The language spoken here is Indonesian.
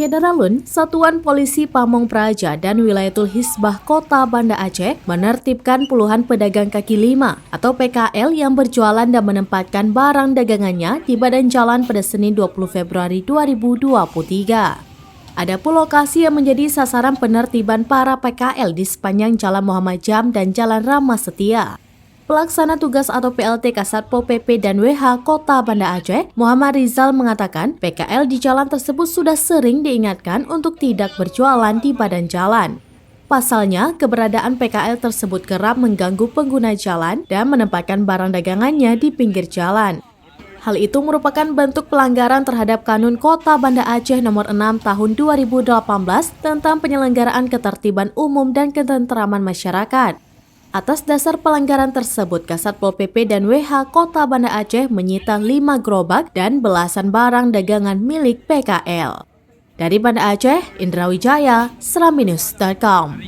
Syedaralun, Satuan Polisi Pamong Praja dan Wilayatul Hisbah Kota Banda Aceh menertibkan puluhan pedagang kaki lima atau PKL yang berjualan dan menempatkan barang dagangannya di badan jalan pada Senin 20 Februari 2023. Adapun lokasi yang menjadi sasaran penertiban para PKL di sepanjang Jalan Muhammad Jam dan Jalan Rama Setia. Pelaksana tugas atau PLT Kasatpol PP dan WH Kota Banda Aceh, Muhammad Rizal mengatakan PKL di jalan tersebut sudah sering diingatkan untuk tidak berjualan di badan jalan. Pasalnya, keberadaan PKL tersebut kerap mengganggu pengguna jalan dan menempatkan barang dagangannya di pinggir jalan. Hal itu merupakan bentuk pelanggaran terhadap Kanun Kota Banda Aceh Nomor 6 Tahun 2018 tentang penyelenggaraan ketertiban umum dan ketentraman masyarakat. Atas dasar pelanggaran tersebut, Kasatpol PP dan WH Kota Banda Aceh menyita 5 gerobak dan belasan barang dagangan milik PKL. Dari Banda Aceh, Indra Wijaya, Serambi News.com.